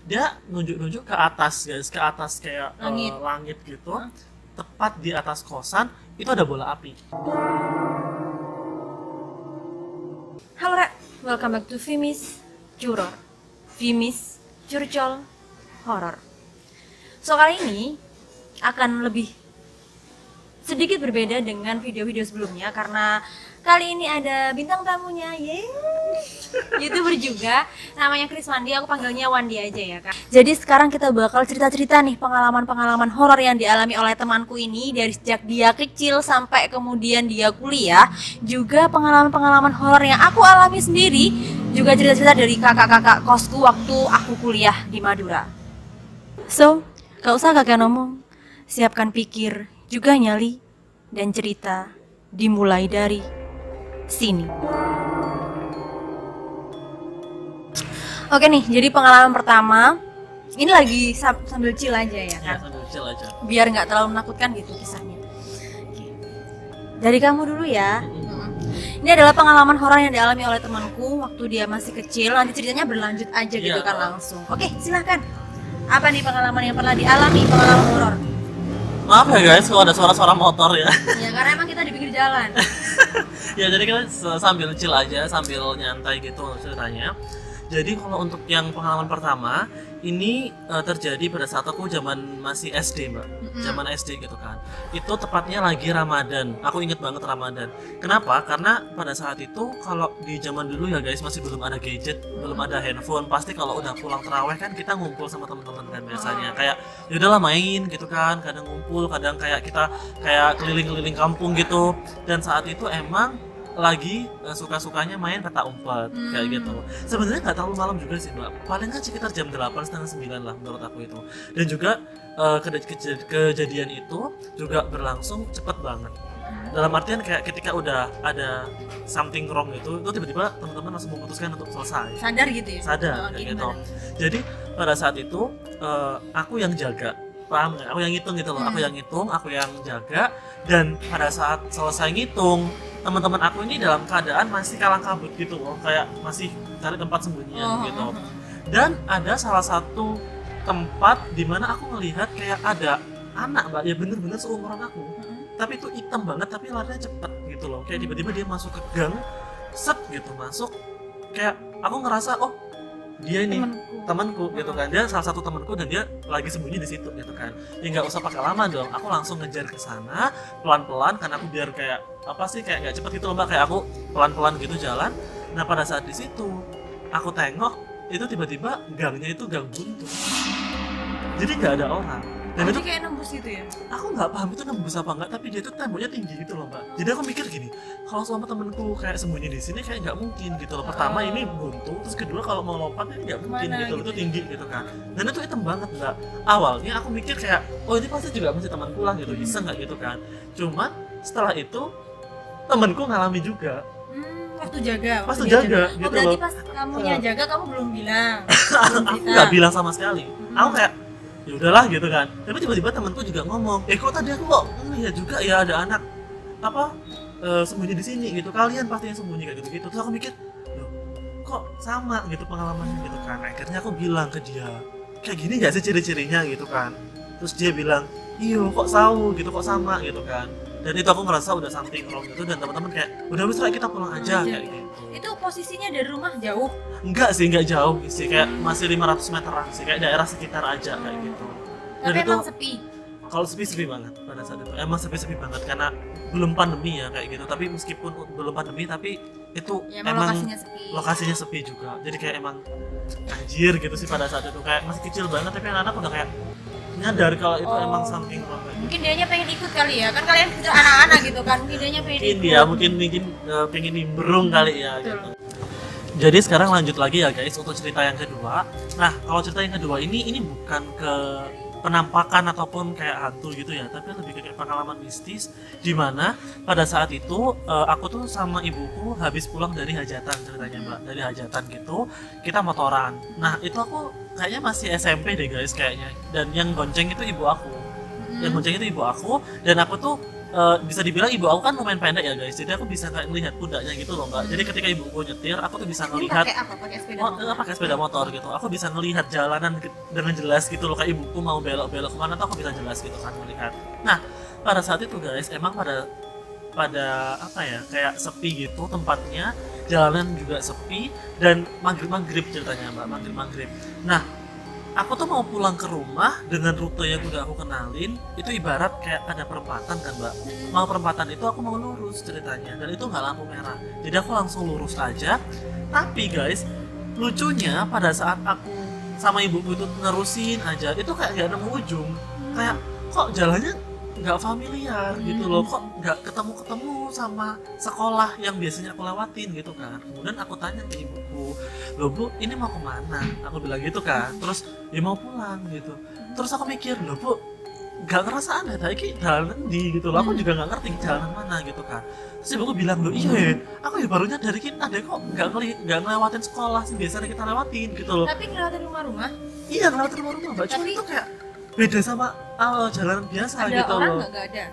Dia nunjuk-nunjuk ke atas guys, ke atas kayak langit gitu. Tepat di atas kosan itu ada bola api. Halo Rek, welcome back to Vimis Curor, Vimis Curcol Horor. So kali ini akan lebih sedikit berbeda dengan video-video sebelumnya karena kali ini ada bintang tamunya, YouTuber juga, namanya Chris Wandi. Aku panggilnya Wandi aja ya Kak. Jadi sekarang kita bakal cerita-cerita nih pengalaman-pengalaman horor yang dialami oleh temanku ini dari sejak dia kecil sampai kemudian dia kuliah. Juga pengalaman-pengalaman horor yang aku alami sendiri, juga cerita-cerita dari kakak-kakak kosku waktu aku kuliah di Madura. So, gak usah kakek ngomong, siapkan pikir juga nyali, dan cerita dimulai dari sini. Oke nih, jadi pengalaman pertama ini lagi sambil chill aja ya kan? Sambil chill aja. Biar nggak terlalu menakutkan gitu kisahnya. Oke. Dari kamu dulu ya. Ini adalah pengalaman horor yang dialami oleh temanku waktu dia masih kecil. Nanti ceritanya berlanjut aja gitu kan langsung. Oke, silahkan. Apa nih pengalaman yang pernah dialami, pengalaman horor? Maaf ya guys kalau ada suara-suara motor ya. Ya karena emang kita di pinggir jalan. Ya jadi kita sambil chill aja, sambil nyantai gitu ceritanya. Jadi kalau untuk yang pengalaman pertama ini terjadi pada saat aku zaman masih SD mbak, zaman SD gitu kan. Itu tepatnya lagi Ramadan. Aku inget banget Ramadan. Kenapa? Karena pada saat itu kalau di zaman dulu ya guys masih belum ada gadget, belum ada handphone. Pasti kalau udah pulang terawih kan kita ngumpul sama teman-teman kan biasanya. Kayak yaudahlah main gitu kan. Kadang ngumpul, kadang kayak kita kayak keliling-keliling kampung gitu. Dan saat itu emang lagi suka-sukanya main peta umpet kayak gitu. Sebenarnya nggak terlalu malam juga sih mbak, paling kan sekitar jam 8 setengah 9 lah menurut aku itu. Dan juga kejadian itu juga berlangsung cepet banget. Dalam artian kayak ketika udah ada something wrong itu tiba-tiba teman-teman langsung memutuskan untuk selesai. Sadar gitu ya? Sadar kayak gitu. Jadi pada saat itu aku yang jaga, paham nggak? Aku yang ngitung gitu loh. Aku yang ngitung, aku yang jaga. Dan pada saat selesai ngitung, teman-teman aku ini dalam keadaan masih kalang kabut gitu loh, kayak masih cari tempat sembunyian gitu. Dan ada salah satu tempat di mana aku melihat kayak ada anak mbak, ya bener-bener seumuran aku, tapi itu hitam banget, tapi larinya cepet gitu loh. Kayak tiba-tiba dia masuk ke gang, set gitu masuk, kayak aku ngerasa oh dia ini temanku gitu kan, dia salah satu temanku dan dia lagi sembunyi di situ gitu kan. Ya nggak usah pakai lama dong, aku langsung ngejar ke sana pelan-pelan karena aku biar kayak apa sih kayak nggak cepet gitu loh mbak, kayak aku pelan-pelan gitu jalan. Nah pada saat di situ aku tengok itu tiba-tiba gangnya itu gang buntu, jadi nggak ada orang. Dan itu kayak nembus gitu ya? Aku nggak paham itu nembus apa enggak, tapi dia tuh temboknya tinggi gitu loh mbak. Jadi aku mikir gini, kalau sama temenku kayak sembunyi di sini kayak nggak mungkin gitu loh. Pertama ini buntu, terus kedua kalau mau lompat ini nggak mungkin gitu loh, itu tinggi gitu kan. Dan itu hitam banget mbak. Awalnya aku mikir kayak, oh ini pasti juga masih temanku lah gitu, iseng nggak gitu kan. Cuman setelah itu temanku ngalami juga. Waktu jaga? Waktu jaga gitu berarti loh. Pas kamunya jaga kamu belum bilang? Aku nggak bilang sama sekali. Aku kayak ya udahlah gitu kan. Tapi tiba-tiba temanku juga ngomong, kok tadi aku kok lihat juga ya ada anak apa sembunyi di sini gitu. Kalian pasti yang sembunyi kayak gitu-gitu. Terus aku mikir, loh kok sama gitu pengalamannya gitu kan. Akhirnya aku bilang ke dia, kayak gini nggak sih ciri-cirinya gitu kan. Terus dia bilang, iyo kok tahu gitu, kok sama gitu kan. Dan itu aku ngerasa udah something wrong gitu. Dan teman-teman kayak udah wis kita pulang aja kayak gitu. Itu posisinya dari rumah jauh? Enggak sih, enggak jauh sih, kayak masih 500 meteran sih, kayak daerah sekitar aja kayak gitu. Dan tapi itu emang sepi? Kalau sepi banget pada saat itu, emang sepi banget karena belum pandemi ya kayak gitu. Tapi meskipun belum pandemi, tapi itu ya, emang lokasinya sepi juga. Jadi kayak emang anjir gitu sih pada saat itu, kayak masih kecil banget tapi anak-anak udah kayak nyadar kalau itu emang something wrong kayak gitu. Mungkin dianya pengen ikut kali ya, kan kalian juga anak-anak gitu kan, mungkin dianya pengen ikut. Mungkin pengen nimbrung kali ya gitu. Jadi sekarang lanjut lagi ya guys untuk cerita yang kedua. Nah kalau cerita yang kedua ini bukan ke penampakan ataupun kayak hantu gitu ya, tapi lebih kayak pengalaman mistis di mana pada saat itu aku tuh sama ibuku habis pulang dari hajatan ceritanya mbak, dari hajatan gitu kita motoran. Nah itu aku kayaknya masih SMP deh guys kayaknya, dan yang gonceng itu ibu aku, dan aku tuh bisa dibilang ibu aku kan lumayan pendek ya guys, jadi aku bisa kayak melihat pundaknya gitu loh mbak. Jadi ketika ibuku nyetir aku tuh bisa Ini melihat pakai apa? Pakai sepeda motor? pakai sepeda motor gitu. Aku bisa melihat jalanan dengan jelas gitu loh, kayak ibuku mau belok-belok kemana tuh aku bisa jelas gitu kan melihat. Nah pada saat itu guys emang pada apa ya, kayak sepi gitu tempatnya, jalanan juga sepi dan maghrib ceritanya mbak, maghrib. Nah aku tuh mau pulang ke rumah dengan rute yang udah aku kenalin, itu ibarat kayak ada perempatan kan mbak. Mau perempatan itu aku mau lurus ceritanya, dan itu nggak lampu merah, jadi aku langsung lurus aja. Tapi guys lucunya pada saat aku sama ibuku itu nerusin aja, itu kayak gak nemu ujung, kayak kok jalannya nggak familiar gitu loh, kok nggak ketemu sama sekolah yang biasanya aku lewatin gitu kan. Kemudian aku tanya ke ibuku, loh bu ini mau kemana, aku bilang gitu kan. Terus ya mau pulang gitu. Terus aku mikir, loh bu nggak ngerasa aneh tadi jalan di gitu loh, aku juga nggak ngerti jalanan mana gitu kan. Terus ibuku bilang, loh iya ya, aku ya baru nyadar ada kok nggak ngelewatin sekolah sih biasanya kita lewatin gitu loh. Tapi ngelewatin rumah-rumah? Iya ngelewatin rumah mbak, cuma itu kayak beda sama jalanan biasa ada gitu orang loh. nggak ada.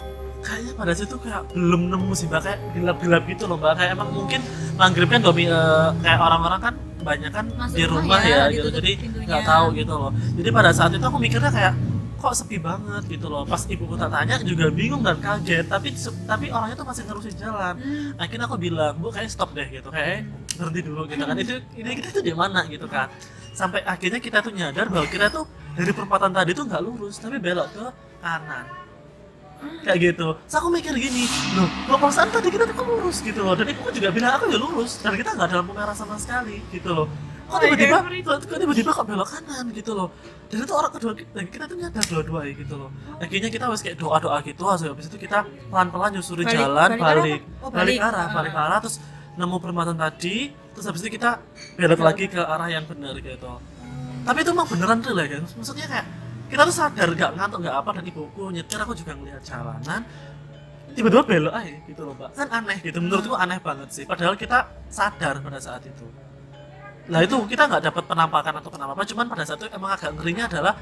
Kayaknya pada situ kayak belum nemu sih mbak, kayak gelap-gelap gitu loh mbak. Kayak emang mungkin maghrib kan kayak orang-orang kan banyak kan Masuk di rumah rumah ya, ya gitu, ditutup jadi pintunya. nggak tahu gitu loh. Jadi pada saat itu aku mikirnya kayak kok sepi banget gitu loh. Pas ibuku tak tanya juga bingung dan kaget, tapi orangnya tuh masih nerusin jalan. Akhirnya aku bilang, bu kayak stop deh gitu, kayak berhenti dulu gitu kan. Ini kita tuh di mana gitu kan. Sampai akhirnya kita tuh nyadar bahwa kita tuh dari perempatan tadi tuh nggak lurus tapi belok ke kanan kayak gitu. Terus aku mikir gini, loh kok perasaan tadi kita tuh lurus gitu loh, dan ibuku juga bilang aku ya lurus dan kita nggak ada lampu merah sama sekali gitu loh. Kok tiba-tiba kok belok kanan gitu loh. Dan itu orang kedua kita tuh nyadar dua-dua gitu loh. Akhirnya kita harus kayak doa gitu, habis itu kita pelan-pelan nyusurin jalan balik arah terus nemu perempatan tadi, terus habis itu kita belok lagi ke arah yang benar gitu. Tapi itu emang beneran real ya kan, maksudnya kayak kita tuh sadar gak ngantuk gak apa, dan ibuku nyetir, aku juga ngeliat jalanan tiba-tiba belok aja gitu loh mbak. Kan aneh gitu, menurutku aneh banget sih, padahal kita sadar pada saat itu. Nah itu kita nggak dapat penampakan atau apa, cuman pada saat itu emang agak ngerinya adalah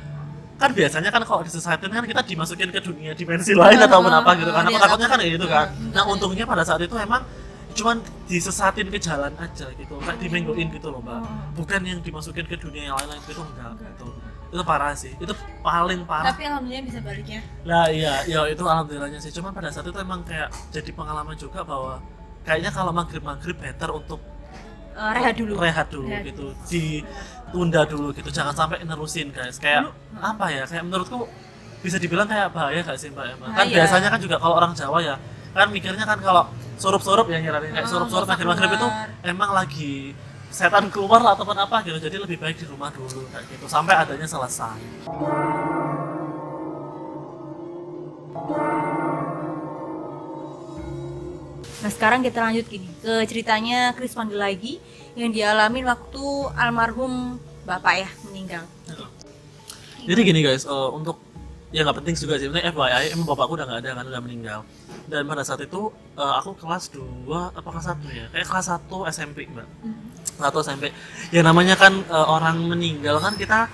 kan biasanya kan kalau disesatin kan kita dimasukin ke dunia dimensi lain atau apa gitu kan, aku takutnya kan kayak gitu kan. Nah untungnya pada saat itu emang cuman disesatin ke jalan aja gitu, kayak dimenggoin gitu loh mbak, bukan yang dimasukin ke dunia yang lain-lain gitu, enggak gitu. Itu parah sih, itu paling parah. Tapi alhamdulillah bisa baliknya. Lah iya itu alhamdulillahnya sih, cuman pada saat itu emang kayak jadi pengalaman juga bahwa kayaknya kalau maghrib better untuk rehat dulu gitu, ditunda dulu gitu, jangan sampai nerusin guys. Kayak apa ya, kayak menurutku bisa dibilang kayak bahaya gak sih mbak emang? Kan biasanya kan juga kalau orang Jawa ya kan mikirnya kan kalau surup-surup ya nyaranin kayak surup-surup maghrib itu emang lagi setan keluar lah ataupun apa gitu, jadi lebih baik di rumah dulu kayak gitu sampai adanya selesai. Nah sekarang kita lanjut gini ke ceritanya Chris Pandi lagi yang dialamin waktu almarhum bapak ya meninggal. Jadi gini guys, untuk ya nggak penting juga sih, sebenarnya FYI emang bapakku udah nggak ada kan, udah meninggal. Dan pada saat itu aku kelas 2 apa kelas 1 ya, kayak kelas 1 SMP mbak. Kelas 1 SMP ya, namanya kan orang meninggal kan kita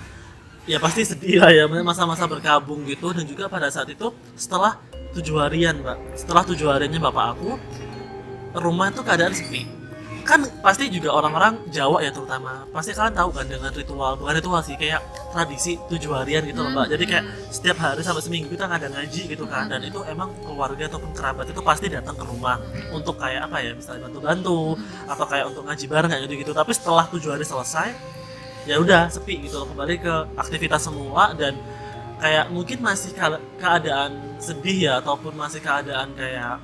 ya pasti sedih lah ya, masa-masa berkabung gitu. Dan juga pada saat itu setelah 7 harian mbak, setelah 7 hariannya bapak aku, rumah itu keadaan sepi. Kan pasti juga orang-orang Jawa ya terutama, pasti kalian tahu kan dengan bukan ritual sih, kayak tradisi 7 harian gitu loh mbak. Jadi kayak setiap hari sampai seminggu kita ngadain ngaji gitu kan, dan itu emang keluarga ataupun kerabat itu pasti datang ke rumah untuk kayak apa ya, misalnya bantu-bantu atau kayak untuk ngaji bareng kayak gitu. Tapi setelah 7 hari selesai ya udah sepi gitu loh, kembali ke aktivitas semua. Dan kayak mungkin masih keadaan sedih ya, ataupun masih keadaan kayak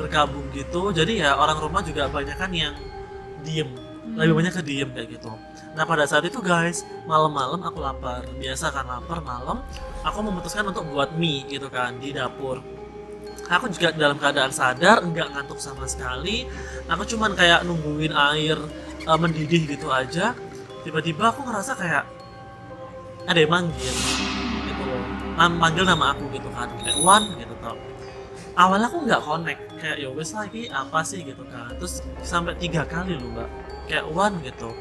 berkabung gitu. Jadi ya orang rumah juga banyak kan yang diem, lebih banyak ke diem kayak gitu. Nah pada saat itu guys, malam-malam aku lapar, biasa kan lapar malam, aku memutuskan untuk buat mie gitu kan di dapur. Aku juga dalam keadaan sadar, enggak ngantuk sama sekali. Aku cuman kayak nungguin air mendidih gitu aja. Tiba-tiba aku ngerasa kayak ada yang manggil gitu loh, manggil nama aku gitu kan, kayak Wan gitu tau. Awalnya aku nggak connect, kayak ya wes lagi apa sih gitu kan. Terus sampai 3 kali loh mbak, kayak Wan gitu.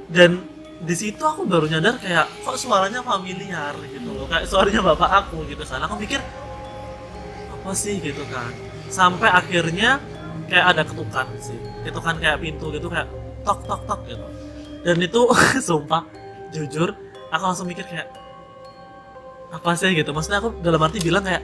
Dan di situ aku baru nyadar kayak kok suaranya familiar gitu loh, kayak suaranya bapak aku gitu kan. Aku mikir apa apa sih gitu kan, sampai akhirnya kayak ada ketukan sih, ketukan kayak pintu gitu, kayak tok tok tok gitu. Dan itu sumpah jujur aku langsung mikir kayak apa sih gitu, maksudnya aku dalam arti bilang kayak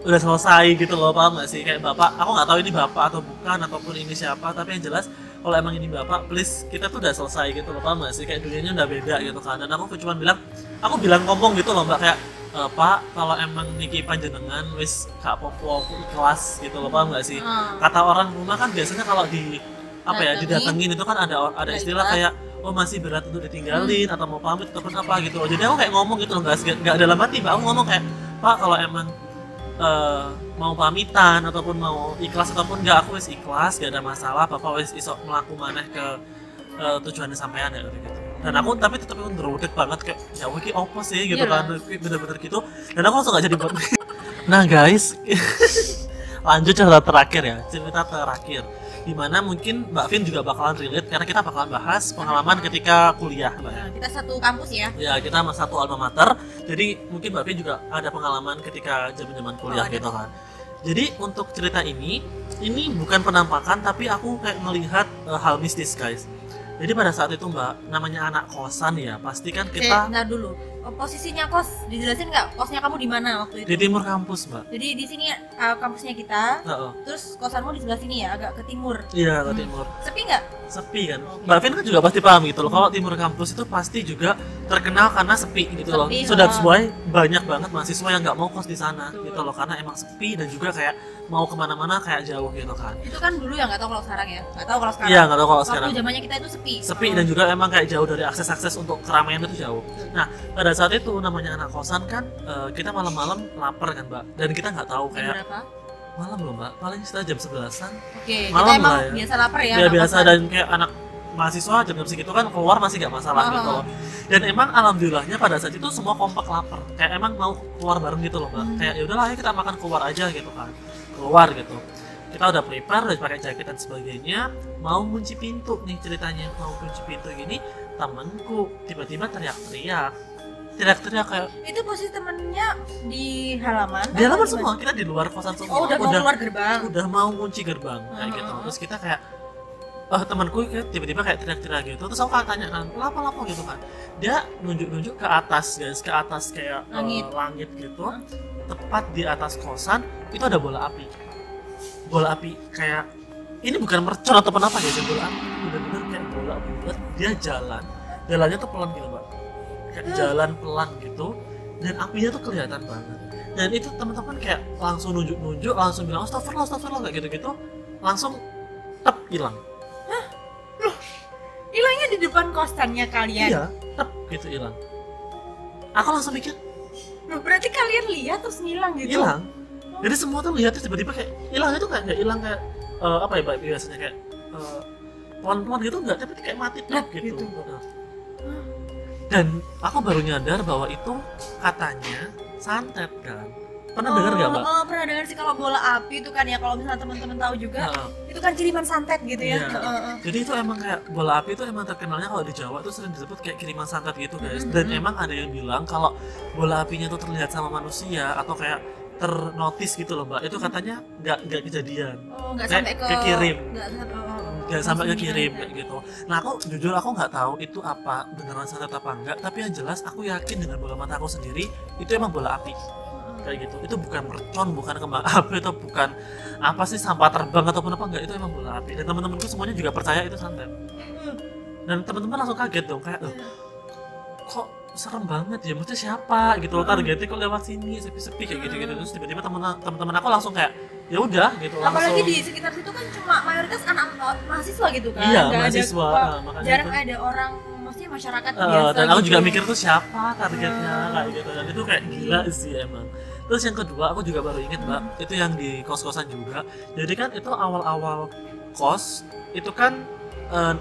udah selesai gitu loh, paham gak sih, kayak bapak, aku nggak tahu ini bapak atau bukan ataupun ini siapa, tapi yang jelas kalau emang ini bapak, please kita tuh udah selesai gitu loh, paham gak sih, kayak dunianya udah beda gitu kan. Dan aku cuma bilang, aku bilang ngomong gitu loh mbak, kayak Pak, kalau emang niki panjenengan wis gak apa-apa, aku ikhlas gitu loh, paham gak sih. Kata orang rumah kan biasanya kalau di apa ya, didatengin itu kan ada istilah kayak oh masih berat untuk ditinggalin atau mau pamit ataupun apa gitu loh. Jadi aku kayak ngomong gitu loh, nggak dalam hati mbak, aku ngomong kayak Pak, kalau emang mau pamitan ataupun mau ikhlas ataupun enggak, aku wis ikhlas, gak ada masalah, bapak wis iso melaku maneh ke tujuannya sampean ya gitu. Dan aku tapi tetap ngerodet banget kayak ya iki opo sih gitu kan, bener-bener gitu. Dan aku langsung gak jadi buat nah guys lanjut cerita terakhir dimana mungkin Mbak Vin juga bakalan relate karena kita bakalan bahas pengalaman ketika kuliah Mbak. Nah, kita satu kampus ya. Ya, kita satu alma mater. Jadi mungkin Mbak Vin juga ada pengalaman ketika zaman-zaman kuliah gitu kan. Jadi untuk cerita ini bukan penampakan tapi aku kayak melihat hal mistis guys. Jadi pada saat itu Mbak, namanya anak kosan ya, pasti kan kita Bentar dulu. Posisinya kos, dijelasin nggak kosnya kamu di mana waktu itu? di timur kampus Mbak. Jadi di sini kampusnya kita, terus kosanmu di sebelah sini ya, agak ke timur. Iya, ke timur. Sepi nggak? Sepi kan. Mbak Vin kan juga pasti paham gitu loh. Kalau timur kampus itu pasti juga terkenal karena sepi gitu loh. Sudah sesuai banyak banget mahasiswa yang nggak mau kos di sana gitu loh, karena emang sepi dan juga kayak mau kemana-mana kayak jauh gitu kan. Itu kan dulu ya, nggak tahu kalau sekarang ya. Nggak tahu kalau sekarang. Iya, nggak tahu kalau sekarang. Waktu zamannya kita itu sepi. Sepi dan juga emang kayak jauh dari akses untuk keramaian itu jauh. Nah, pada saat itu namanya anak kosan kan kita malam-malam lapar kan Mbak, dan kita nggak tahu kayak berapa? malam loh Mbak, paling sekitar jam 11-an. Oke, malam kita emang lah ya. biasa lapar ya. Ya biasa kosan. Dan kayak anak mahasiswa jam segitu kan keluar masih nggak masalah gitu loh. Dan emang alhamdulillahnya pada saat itu semua kompak lapar, kayak emang mau keluar bareng gitu loh Mbak. Kayak ya udahlah ya kita makan keluar aja gitu kan, keluar gitu. Kita udah prepare, udah pakai jaket dan sebagainya, mau kunci pintu nih ceritanya, mau kunci pintu gini, temanku tiba-tiba teriak-teriak kayak itu posisi temennya di halaman. Di halaman semua, kita di luar kosan semua. Oh, udah mau keluar gerbang. Udah mau kunci gerbang kayak gitu. Terus kita kayak temanku kayak tiba-tiba kayak teriak-teriak gitu. Terus aku tanya kan, "Lapa gitu kan?" Dia nunjuk-nunjuk ke atas, guys, ke atas kayak langit gitu. Tepat di atas kosan itu ada bola api. Bola api kayak ini bukan mercon atau apa guys, bola api bener-bener kayak bola bulat. Dia jalannya tuh pelan gitu Mbak, kayak jalan pelan gitu, dan apinya tuh kelihatan banget. Dan itu teman-teman kayak langsung nunjuk-nunjuk, langsung bilang astagfirullah kayak gitu-gitu, langsung tep hilang. Hah? Loh, hilangnya di depan kosannya kalian? Iya, tep gitu hilang. Aku langsung mikir, loh berarti kalian lihat terus ngilang gitu? Hilang. Jadi semua tuh lihat terus tiba-tiba kayak hilangnya tuh kayak nggak hilang kayak apa ya Mbak, biasanya kayak pelan-pelan gitu, enggak, tapi kayak mati gitu. Dan aku baru nyadar bahwa itu katanya santet kan. Pernah dengar nggak Mbak? Oh, pernah dengar sih, kalau bola api itu kan ya, kalau misalnya teman-teman tahu juga, itu kan kiriman santet gitu ya. Jadi itu emang kayak bola api itu emang terkenalnya kalau di Jawa tuh sering disebut kayak kiriman santet gitu guys. Dan emang ada yang bilang kalau bola apinya tuh terlihat sama manusia atau kayak ternotis gitu loh Mbak, itu katanya nggak kejadian. Oh, nggak sampai kekirim. Nggak sampai kekirim kayak gitu. Nah aku jujur aku nggak tahu itu apa beneran santet apa enggak, tapi yang jelas aku yakin dengan bola mata aku sendiri itu emang bola api kayak gitu. Itu bukan mercon, bukan kembang api, atau bukan apa sih sampah terbang ataupun apa, enggak, itu emang bola api. Dan teman-temanku semuanya juga percaya itu santet. Dan teman-teman langsung kaget dong, kayak kok serem banget ya, maksudnya siapa gitu loh, targetnya kok lewat sini sepi-sepi kayak gitu-gitu. Terus tiba-tiba teman-teman aku langsung kayak ya udah gitu, apalagi langsung. di sekitar situ kan cuma mayoritas anak mahasiswa gitu kan. Iya, nggak mahasiswa, ada, jarang itu. ada orang, maksudnya masyarakat biasa. Dan aku gitu. juga mikir tuh siapa targetnya kayak gitu, dan itu kayak gila sih emang. Terus yang kedua aku juga baru inget Mbak, itu yang di kos-kosan juga. Jadi kan itu awal-awal kos itu kan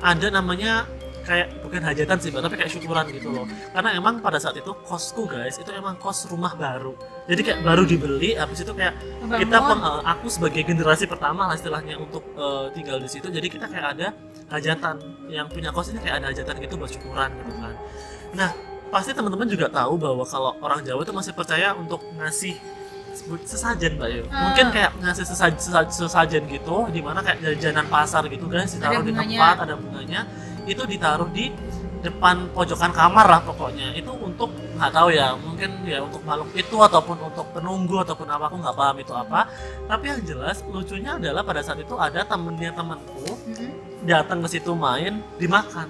ada namanya kayak bukan hajatan sih Mbak, tapi kayak syukuran gitu loh. Karena emang pada saat itu kosku guys, itu emang kos rumah baru. Jadi kayak baru dibeli, habis itu kayak kita aku sebagai generasi pertama lah istilahnya untuk tinggal di situ. Jadi kita kayak ada hajatan, yang punya kos ini kayak ada hajatan gitu buat syukuran gitu kan. Nah, pasti teman-teman juga tahu bahwa kalau orang Jawa itu masih percaya untuk ngasih sesajen Mbak Yu. Mungkin kayak ngasih sesajen gitu, dimana kayak jajanan pasar gitu guys, ditaruh di tempat ada bunganya, itu ditaruh di depan pojokan kamar lah pokoknya. Itu untuk nggak tahu ya, mungkin ya untuk makhluk itu ataupun untuk penunggu ataupun apa, aku nggak paham itu apa. Tapi yang jelas lucunya adalah pada saat itu ada temanku datang ke situ main, dimakan.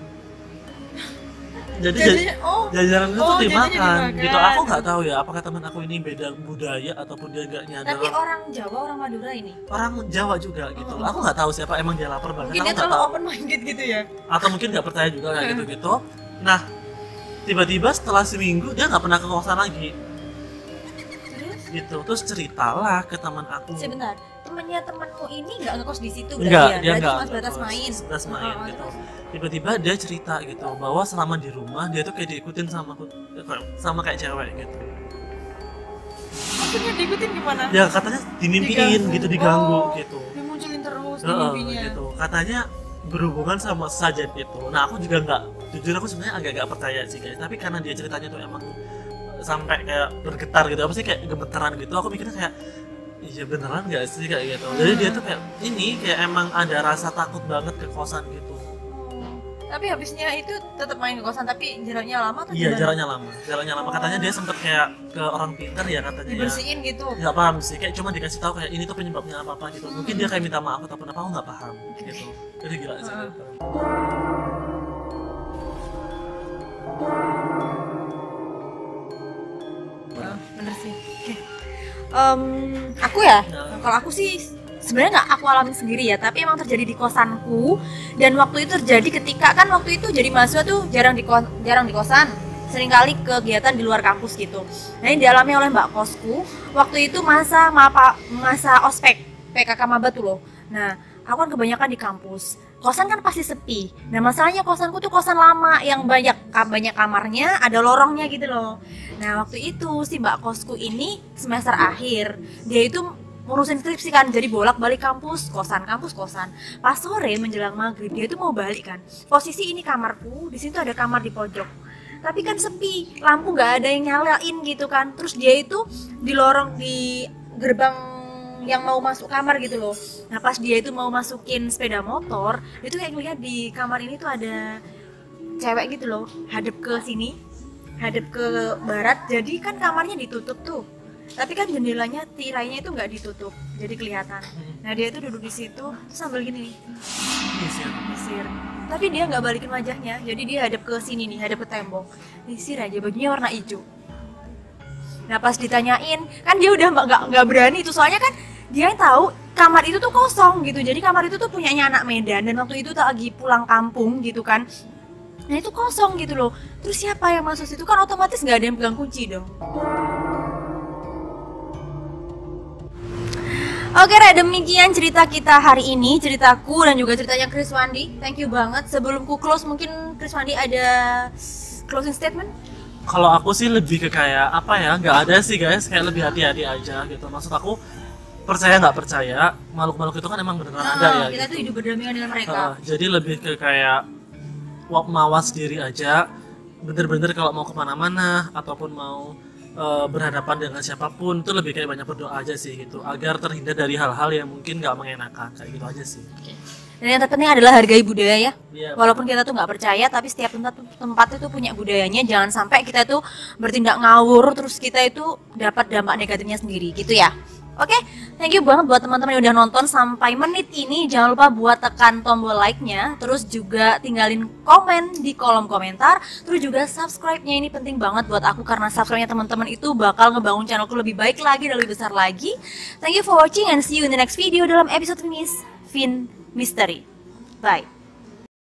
Jadi jajanan itu tuh dimakan gitu. Aku nggak tahu ya apakah teman aku ini beda budaya ataupun dia nggak nyadar. Tapi orang Jawa, orang Madura ini? Orang Jawa juga gitu. Aku nggak tahu siapa, emang dia lapar banget. Mungkin dia terlalu open minded gitu ya? Atau mungkin nggak percaya juga kayak gitu-gitu. Nah, tiba-tiba setelah seminggu dia nggak pernah ke kosan lagi. Gitu. Terus ceritalah ke teman aku. Sebentar, temennya temanmu ini nggak ngekos di situ enggak, berarti dia ya? nggak Cuma sebatas main. Sebatas main gitu. Tiba-tiba dia cerita gitu bahwa selama di rumah dia tuh kayak diikutin sama kayak cewek gitu. Maksudnya diikutin gimana? Ya katanya dimimpiin gitu, diganggu gitu. Dimunculin terus di mimpinya. Gitu. Katanya berhubungan sama sesajen itu. Nah aku juga nggak, jujur aku sebenarnya agak-agak percaya sih guys. Tapi karena dia ceritanya tuh emang sampai kayak bergetar gitu, apa sih kayak gemetaran gitu. Aku mikirnya kayak iya beneran nggak sih kayak gitu. Jadi dia tuh kayak ini kayak emang ada rasa takut banget ke kosan gitu. Tapi habisnya itu tetap main ke kosan, tapi jaraknya lama atau Iya, gimana? jaraknya lama. Katanya dia sempet kayak ke orang pintar ya katanya. Dibersihin ya. gitu. Nggak paham sih, kayak cuma dikasih tahu kayak ini tuh penyebabnya apa gitu. Mungkin dia kayak minta maaf ataupun apa, aku nggak paham gitu. Jadi gila sih gitu. Bener sih. Oke. Aku ya, kalau aku sih sebenarnya nggak aku alami sendiri ya, tapi emang terjadi di kosanku. Dan waktu itu terjadi ketika kan waktu itu jadi mahasiswa tuh jarang di kosan, seringkali kegiatan di luar kampus gitu. Nah ini dialami oleh mbak kosku waktu itu masa ospek PKK maba tuh loh. Nah aku kan kebanyakan di kampus, kosan kan pasti sepi. Nah masalahnya kosanku tuh kosan lama yang banyak kamarnya, ada lorongnya gitu loh. Nah waktu itu si mbak kosku ini semester akhir, dia itu ngurusin skripsi kan, jadi bolak-balik kampus kosan. Pas sore menjelang maghrib dia itu mau balik kan. Posisi ini kamarku, di situ ada kamar di pojok. Tapi kan sepi, lampu nggak ada yang nyalain gitu kan. Terus dia itu di lorong di gerbang yang mau masuk kamar gitu loh. Nah pas dia itu mau masukin sepeda motor, itu kayak ngeliat di kamar ini tuh ada cewek gitu loh, hadap ke sini, hadap ke barat. Jadi kan kamarnya ditutup tuh, tapi kan jendelanya tirainya itu nggak ditutup, jadi kelihatan. Nah dia itu duduk di situ sambil gini nih, nyisir. Tapi dia nggak balikin wajahnya, jadi dia hadap ke sini nih, hadap ke tembok, nyisir aja, bajunya warna hijau. Nah pas ditanyain, kan dia udah nggak berani itu, soalnya kan dia tahu kamar itu tuh kosong gitu. Jadi kamar itu tuh punyanya anak Medan, dan waktu itu tak lagi pulang kampung gitu kan. Nah itu kosong gitu loh. Terus siapa yang masuk situ, kan otomatis nggak ada yang pegang kunci dong. Oke Re, demikian cerita kita hari ini, ceritaku dan juga ceritanya Chris Wandi. Thank you banget. Sebelum ku close, mungkin Chris Wandi ada closing statement? Kalau aku sih lebih ke kayak apa ya, nggak ada sih guys, kayak lebih hati-hati aja gitu. Maksud aku percaya nggak percaya, makhluk-makhluk itu kan emang beneran ada ya. Kita tuh hidup berdampingan dengan mereka. Jadi lebih ke kayak mawas diri aja, bener-bener kalau mau kemana-mana ataupun mau berhadapan dengan siapapun itu lebih kayak banyak berdoa aja sih gitu, agar terhindar dari hal-hal yang mungkin nggak mengenakan, kayak gitu aja sih. Dan yang terpenting adalah hargai budaya ya. Yeah. Walaupun kita tuh nggak percaya, tapi setiap tempat itu punya budayanya. Jangan sampai kita tuh bertindak ngawur terus kita itu dapat dampak negatifnya sendiri gitu ya. Oke, thank you banget buat teman-teman yang udah nonton sampai menit ini. Jangan lupa buat tekan tombol like-nya, terus juga tinggalin komen di kolom komentar, terus juga subscribe-nya, ini penting banget buat aku karena subscribe-nya teman-teman itu bakal ngebangun channelku lebih baik lagi dan lebih besar lagi. Thank you for watching and see you in the next video dalam episode Fin Mystery. Bye.